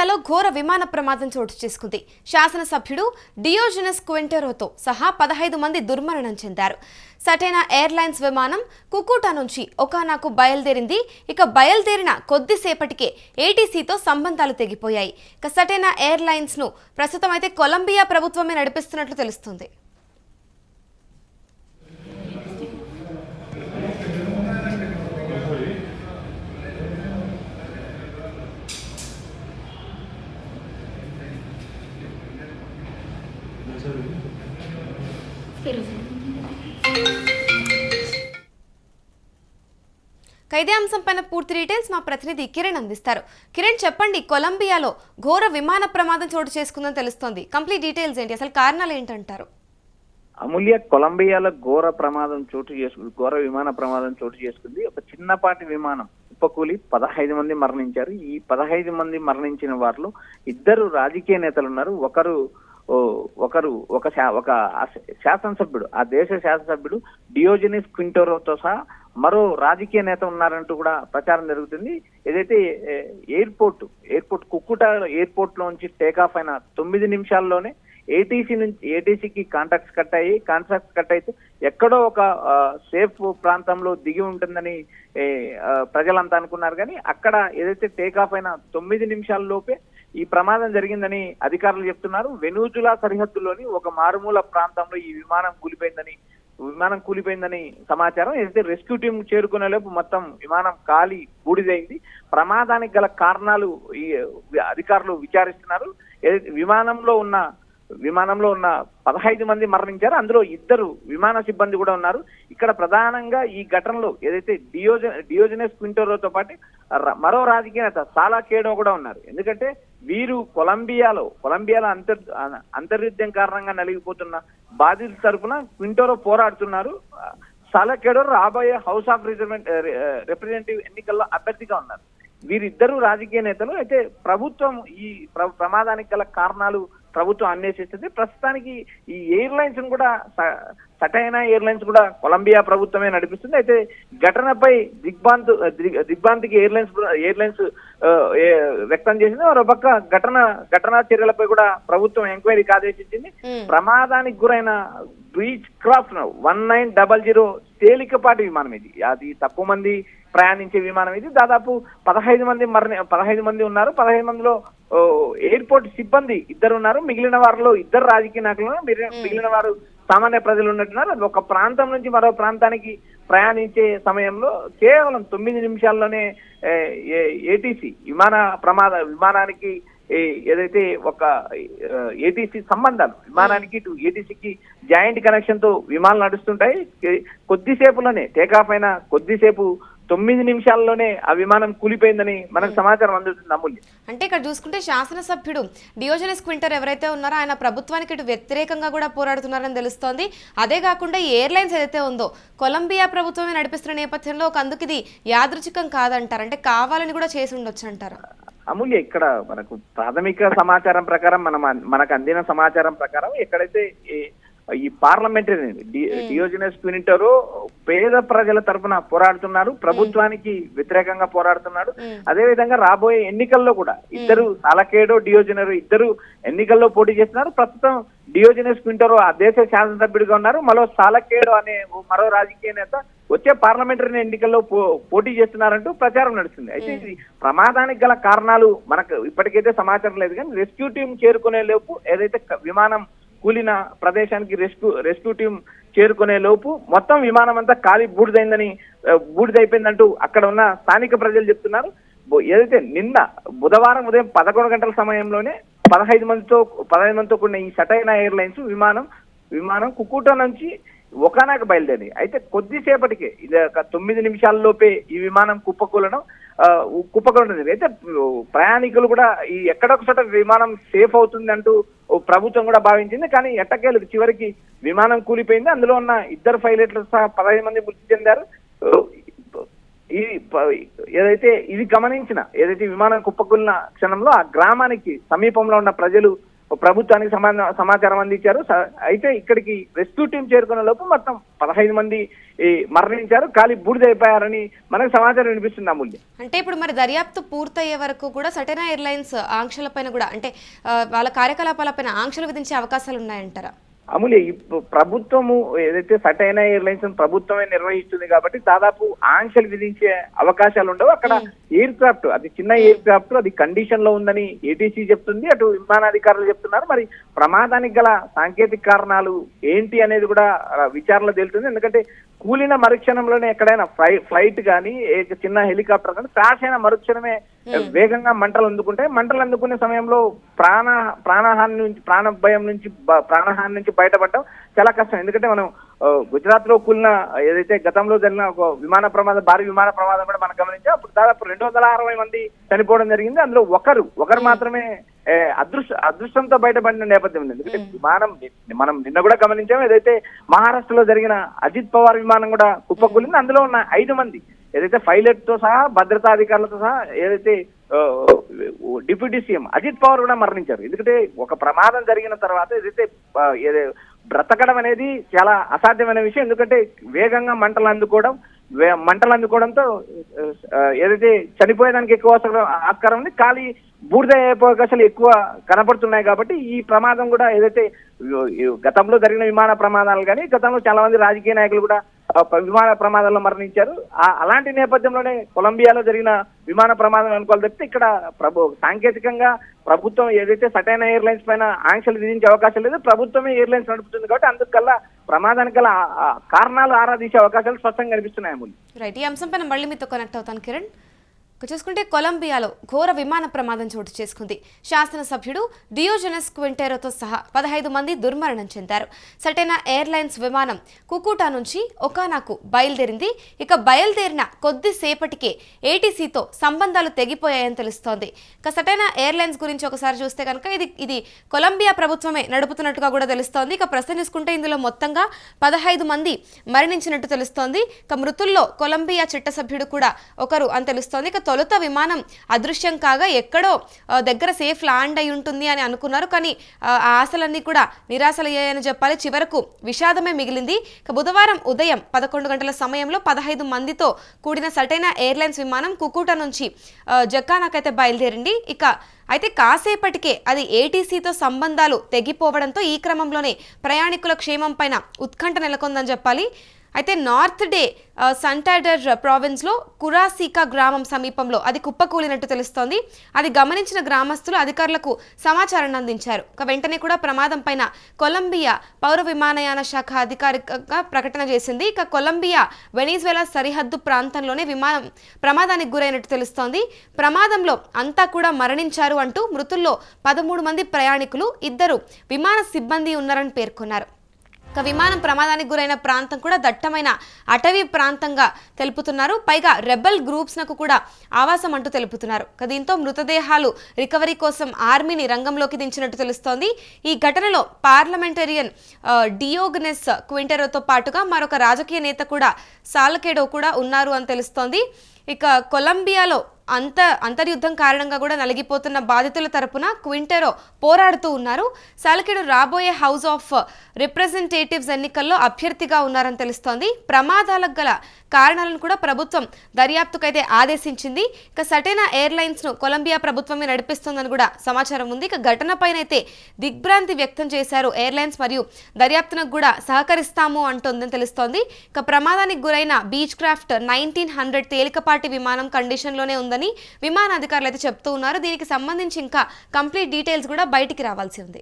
కొలంబియాలో ఘోర విమాన ప్రమాదం చోటు చేసుకుంది. శాసనసభ్యుడు డియోజెనస్ క్వింటెరోతో సహా 15 మంది దుర్మరణం చెందారు. సటైనా ఎయిర్లైన్స్ విమానం కుకుటా నుంచి ఒకానాకు బయలుదేరింది. ఇక బయలుదేరిన కొద్దిసేపటికే ఏటీసీతో సంబంధాలు తెగిపోయాయి. ఇక సటైనా ఎయిర్లైన్స్ ను ప్రస్తుతం అయితే కొలంబియా ప్రభుత్వమే నడిపిస్తున్నట్లు తెలుస్తుంది. ఇదే అంశంపైన పూర్తి డీటెయిల్స్ మా ప్రతినిధి కిరణ్ అందిస్తారు. కిరణ్, చెప్పండి, కొలంబియాలో ఘోర విమాన ప్రమాదం చోటు చేసుకుందని తెలుస్తోంది. కంప్లీట్ డీటెయిల్స్ ఏంటి, అసలు కారణాలు ఏంటంటారు? అమూల్య, కొలంబియాలో ఘోర విమాన ప్రమాదం చోటు చేసుకుంది. ఒక చిన్నపాటి విమానం కుప్పకూలి 15 మంది మరణించారు. ఈ 15 మంది మరణించిన వారిలో 2 రాజకీయ నేతలు ఉన్నారు. ఒక శాసనసభ్యుడు, ఆ దేశ శాసనసభ్యుడు డియోజెనస్ క్వింటెరోతో సహా మరో రాజకీయ నేత ఉన్నారంటూ కూడా ప్రచారం జరుగుతుంది. ఏదైతే ఎయిర్పోర్ట్ కుకుటా ఎయిర్పోర్ట్ లో నుంచి టేకాఫ్ అయిన 9 నిమిషాల్లోనే ఏటీసీకి కాంట్రాక్ట్స్ కట్ అయితే ఎక్కడో ఒక సేఫ్ ప్రాంతంలో దిగి ఉంటుందని ప్రజలంతా అనుకున్నారు. కానీ అక్కడ ఏదైతే టేకాఫ్ అయిన 9 నిమిషాల లోపే ఈ ప్రమాదం జరిగిందని అధికారులు చెప్తున్నారు. వెనుజులా సరిహద్దులోని ఒక మారుమూల ప్రాంతంలో ఈ విమానం కూలిపోయిందని సమాచారం. ఏదైతే రెస్క్యూ టీం చేరుకునే లోపు మొత్తం విమానం కాలి బూడిదైంది. ప్రమాదానికి గల కారణాలు ఈ అధికారులు విచారిస్తున్నారు. విమానంలో ఉన్న 15 మంది మరణించారు. అందులో 2 విమాన సిబ్బంది కూడా ఉన్నారు. ఇక్కడ ప్రధానంగా ఈ ఘటనలో ఏదైతే డియోజెనస్ క్వింటెరోతో పాటు మరో రాజకీయ నేత సాలా కేడో కూడా ఉన్నారు. ఎందుకంటే వీరు కొలంబియాలో అంతర్యుద్ధం కారణంగా నలిగిపోతున్న బాధితుల తరఫున క్వింటెరో పోరాడుతున్నారు. సాలా కేడో రాబోయే హౌస్ ఆఫ్ రిప్రజెంటేటివ్ ఎన్నికల్లో అభ్యర్థిగా ఉన్నారు. వీరిద్దరు రాజకీయ నేతలు. అయితే ప్రభుత్వం ఈ ప్రమాదానికి గల కారణాలు ప్రభుత్వం అన్వేషిస్తుంది. ప్రస్తుతానికి ఈ ఎయిర్లైన్స్ కూడా సటైనా ఎయిర్లైన్స్ కూడా కొలంబియా ప్రభుత్వమే నడిపిస్తుంది. అయితే ఘటనపై దిగ్భ్రాంతికి ఎయిర్లైన్స్ వ్యక్తం చేసింది. మరోపక్క ఘటనా చర్యలపై కూడా ప్రభుత్వం ఎంక్వైరీకి ఆదేశించింది. ప్రమాదానికి గురైన బీచ్ క్రాఫ్ట్ 1900 తేలికపాటి విమానం ఇది. అది తక్కువ మంది ప్రయాణించే విమానం ఇది. దాదాపు 15 మంది ఉన్నారు. 15 మందిలో ఎయిర్పోర్ట్ సిబ్బంది 2 ఉన్నారు. మిగిలిన వారిలో 2 రాజకీయ నాయకులు, మిగిలిన వారు సామాన్య ప్రజలు ఉన్నట్టున్నారు. ఒక ప్రాంతం నుంచి మరో ప్రాంతానికి ప్రయాణించే సమయంలో కేవలం 9 నిమిషాల్లోనే ఏటీసీ విమానానికి ఏదైతే ఒక ఏటీసీ సంబంధాలు విమానానికి ఇటు ఏటీసీకి జాయింట్ కనెక్షన్ తో విమానాలు నడుస్తుంటాయి. కొద్దిసేపులోనే టేకాఫ్ అయిన కొద్దిసేపు 9 నిమిషాల్లోనే ఆ విమానం కూలిపోయిందని మనకు సమాచారం అందుతుంది. అమూల్య, అంటే ఇక్కడ చూసుకుంటే శాసనసభ్యుడు డియోజెనస్ క్వింటర్ ఎవరైతే ఉన్నారో ఆయన ప్రభుత్వానికి ఇటు వ్యతిరేకంగా కూడా పోరాడుతున్నారని తెలుస్తోంది. అదే కాకుండా ఈ ఎయిర్లైన్స్ ఏదైతే ఉందో కొలంబియా ప్రభుత్వమే నడిపిస్తున్న నేపథ్యంలో అందుకు ఇది యాదృచ్ఛికం కాదంటారు, అంటే కావాలని కూడా చేసి ఉండొచ్చు అంటారు. అమూల్య, ఇక్కడ మనకు ప్రాథమిక సమాచారం ప్రకారం మనకు అందిన సమాచారం ప్రకారం ఎక్కడైతే ఈ పార్లమెంటరీ డియోజెనస్ క్వింటెరో పేద ప్రజల తరఫున పోరాడుతున్నారు, ప్రభుత్వానికి వ్యతిరేకంగా పోరాడుతున్నాడు. అదే విధంగా రాబోయే ఎన్నికల్లో కూడా 2 సాలకేడో డియోజెనరో 2 ఎన్నికల్లో పోటీ చేస్తున్నారు. ప్రస్తుతం డియోజెనస్ క్వింటెరో ఆ దేశ శాసనసభ్యుడిగా ఉన్నారు. మరో సాలకేడో అనే మరో రాజకీయ నేత వచ్చే పార్లమెంటరీ ఎన్నికల్లో పోటీ చేస్తున్నారంటూ ప్రచారం నడుస్తుంది. అయితే ఇది ప్రమాదానికి గల కారణాలు మనకు ఇప్పటికైతే సమాచారం లేదు. కానీ రెస్క్యూ టీం చేరుకునే లోపు ఏదైతే విమానం కూలిన ప్రదేశానికి రెస్క్యూ టీం చేరుకునే లోపు మొత్తం విమానం అంతా కాలి బూడిదైపోయిందంటూ అక్కడ ఉన్న స్థానిక ప్రజలు చెప్తున్నారు. ఏదైతే నిన్న బుధవారం ఉదయం 11 గంటల సమయంలోనే 15 మందితో కూడిన ఈ సటైనా ఎయిర్లైన్స్ విమానం కుకుటా నుంచి ఒకానాకు బయలుదేరి. అయితే కొద్దిసేపటికే ఇది 9 నిమిషాల్లోపే ఈ విమానం కుప్పకూలడం అయితే ప్రయాణికులు కూడా ఈ ఎక్కడొకచోట విమానం సేఫ్ అవుతుంది అంటూ ప్రభుత్వం కూడా భావించింది. కానీ ఎట్టకేలకు చివరికి విమానం కూలిపోయింది. అందులో ఉన్న 2 పైలట్లు సహా 15 మంది మృతి చెందారు. ఏదైతే విమానం కుప్పకూలిన క్షణంలో ఆ గ్రామానికి సమీపంలో ఉన్న ప్రజలు ప్రభుత్వానికి సమాచారం అందించారు. అయితే ఇక్కడికి రెస్క్యూ టీం చేరుకున్న లోపు మొత్తం 15 మంది మరణించారు, ఖాళీ బూడిదైపోయారని మనకు సమాచారం వినిపిస్తుంది. అమూల్య, అంటే ఇప్పుడు మరి దర్యాప్తు పూర్తయ్యే వరకు కూడా సటైనా ఎయిర్లైన్స్ ఆంక్షలపైన కూడా అంటే వాళ్ళ కార్యకలాపాలపైన ఆంక్షలు విధించే అవకాశాలు ఉన్నాయంటారా? అమూల్య, ప్రభుత్వము ఏదైతే సటైన ఎయిర్లైన్స్ ప్రభుత్వమే నిర్వహిస్తుంది కాబట్టి దాదాపు ఆంక్షలు విధించే అవకాశాలు ఉండవు. అక్కడ ఎయిర్ క్రాఫ్ట్, అది చిన్న ఎయిర్ క్రాఫ్ట్, అది కండిషన్ లో ఉందని ఏటీసీ చెప్తుంది, అటు విమానాధికారులు చెప్తున్నారు. మరి ప్రమాదానికి గల సాంకేతిక కారణాలు ఏంటి అనేది కూడా విచారణలో తేలుతుంది. ఎందుకంటే కూలిన మరుక్షణంలోనే ఎక్కడైనా ఫ్లైట్ కానీ చిన్న హెలికాప్టర్ కానీ క్రాష్ అయిన మరుక్షణమే వేగంగా మంటలు అందుకుంటాయి. మంటలు అందుకునే సమయంలో ప్రాణహాని నుంచి బయటపడడం చాలా కష్టం. ఎందుకంటే మనం గుజరాత్ లో కూలిన ఏదైతే గతంలో జరిగిన ఒక భారీ విమాన ప్రమాదం కూడా మనం గమనించాం. అప్పుడు దాదాపు 260 మంది చనిపోవడం జరిగింది. అందులో ఒకరు మాత్రమే అదృష్టంతో బయటపడిన నేపథ్యం ఉంది. ఎందుకంటే మనం నిన్న కూడా గమనించాం, ఏదైతే మహారాష్ట్రలో జరిగిన అజిత్ పవార్ విమానం కూడా కుప్పకూలింది. అందులో ఉన్న 5 మంది ఏదైతే పైలట్ తో సహా భద్రతాధికారులతో సహా ఏదైతే డిప్యూటీ సీఎం అజిత్ పవార్ కూడా మరణించారు. ఎందుకంటే ఒక ప్రమాదం జరిగిన తర్వాత ఏదైతే బ్రతకడం అనేది చాలా అసాధ్యమైన విషయం. ఎందుకంటే వేగంగా మంటలు అందుకోవడంతో ఏదైతే చనిపోయేదానికి ఎక్కువ ఆస్కారం ఉంది, ఖాళీ బూడిద అయిపోయే అవకాశాలు ఎక్కువ కనపడుతున్నాయి. కాబట్టి ఈ ప్రమాదం కూడా ఏదైతే గతంలో జరిగిన విమాన ప్రమాదాలు కానీ గతంలో చాలా మంది రాజకీయ నాయకులు కూడా విమాన ప్రమాదాల్లో మరణించారు. అలాంటి నేపథ్యంలోనే కొలంబియాలో జరిగిన విమాన ప్రమాదం అనుకోవాలి తప్పితే ఇక్కడ సాంకేతికంగా ప్రభుత్వం ఏదైతే సటైన ఎయిర్లైన్స్ పైన ఆంక్షలు విధించే అవకాశం లేదు. ప్రభుత్వమే ఎయిర్లైన్స్ నడుపుతుంది కాబట్టి అందుకల్లా ప్రమాదానికి గల కారణాలు ఆరాధించే అవకాశాలు స్పష్టంగా కనిపిస్తున్నాయి. రైట్, ఈ అంశం పైన మళ్ళీ మీతో కనెక్ట్ అవుతాను కిరణ్. చూసుకుంటే కొలంబియాలో ఘోర విమాన ప్రమాదం చోటు చేసుకుంది. శాసనసభ్యుడు డియోజెనస్ క్వింటెరోతో సహా 15 మంది దుర్మరణం చెందారు. సటైనా ఎయిర్లైన్స్ విమానం కుకుటా నుంచి ఒకానాకు బయలుదేరింది. ఇక బయలుదేరిన కొద్దిసేపటికే ఏటీసీతో సంబంధాలు తెగిపోయాయని తెలుస్తోంది. ఇక సటైనా ఎయిర్లైన్స్ గురించి ఒకసారి చూస్తే కనుక ఇది కొలంబియా ప్రభుత్వమే నడుపుతున్నట్టుగా కూడా తెలుస్తోంది. ఇక ప్రస్తుతం చూసుకుంటే ఇందులో మొత్తంగా 15 మంది మరణించినట్టు తెలుస్తోంది. ఇక మృతుల్లో కొలంబియా చట్టసభ్యుడు కూడా ఒకరు అని తెలుస్తోంది. ఇక తొలుత విమానం అదృశ్యం కాగా ఎక్కడో దగ్గర సేఫ్ ల్యాండ్ అయి ఉంటుంది అని అనుకున్నారు. కానీ ఆ ఆశలన్నీ కూడా నిరాశలయ్యాయని చెప్పాలి. చివరకు విషాదమే మిగిలింది. ఇక బుధవారం ఉదయం 11 గంటల సమయంలో 15 మందితో కూడిన సటైనా ఎయిర్లైన్స్ విమానం కుకుటా నుంచి జకానాకైతే బయలుదేరింది. అయితే కాసేపటికే అది ఏటీసీతో సంబంధాలు తెగిపోవడంతో ఈ క్రమంలోనే ప్రయాణికుల క్షేమం పైన ఉత్కంఠ నెలకొందని చెప్పాలి. అయితే నార్త్ డే సంటాడర్ ప్రావిన్స్లో కురాసీకా గ్రామం సమీపంలో అది కుప్పకూలినట్టు తెలుస్తోంది. అది గమనించిన గ్రామస్తులు అధికారులకు సమాచారాన్ని అందించారు. వెంటనే కూడా ప్రమాదం పైన కొలంబియా పౌర విమానయాన శాఖ అధికారికంగా ప్రకటన చేసింది. ఇక కొలంబియా వెనిజువేలా సరిహద్దు ప్రాంతంలోనే విమానం ప్రమాదానికి గురైనట్టు తెలుస్తోంది. ప్రమాదంలో అంతా కూడా మరణించారు అంటూ మృతుల్లో 13 మంది ప్రయాణికులు, 2 విమాన సిబ్బంది ఉన్నారని పేర్కొన్నారు. విమానం ప్రమాదానికి గురైన ప్రాంతం కూడా దట్టమైన అటవీ ప్రాంతంగా తెలుపుతున్నారు. పైగా రెబల్ గ్రూప్స్నకు కూడా ఆవాసం అంటూ తెలుపుతున్నారు. దీంతో మృతదేహాలు రికవరీ కోసం ఆర్మీని రంగంలోకి దించినట్టు తెలుస్తోంది. ఈ ఘటనలో పార్లమెంటేరియన్ డియోగెనస్ క్వింటెరోతో పాటుగా మరొక రాజకీయ నేత కూడా సాలకేడో కూడా ఉన్నారు అని తెలుస్తోంది. ఇక కొలంబియాలో అంతర్యుద్ధం కారణంగా కూడా నలిగిపోతున్న బాధితుల తరపున క్వింటెరో పోరాడుతూ ఉన్నారు. సాలకేడో రాబోయే హౌస్ ఆఫ్ రిప్రజెంటేటివ్స్ ఎన్నికల్లో అభ్యర్థిగా ఉన్నారని తెలుస్తోంది. ప్రమాదాలకు గల కారణాలను కూడా ప్రభుత్వం దర్యాప్తుకైతే ఆదేశించింది. ఇక సటైనా ఎయిర్లైన్స్ ను కొలంబియా ప్రభుత్వమే నడిపిస్తోందని కూడా సమాచారం ఉంది. ఇక ఘటనపైన అయితే దిగ్భ్రాంతి వ్యక్తం చేశారు ఎయిర్లైన్స్, మరియు దర్యాప్తునకు కూడా సహకరిస్తాము అంటోందని తెలుస్తోంది. ఇక ప్రమాదానికి గురైన బీచ్ క్రాఫ్ట్ 1900 తేలికపాటి విమానం కండిషన్ లోనే ఉందని విమానాధికారులు అయితే చెప్తూ ఉన్నారు. దీనికి సంబంధించి ఇంకా కంప్లీట్ డీటెయిల్స్ కూడా బయటికి రావాల్సి ఉంది.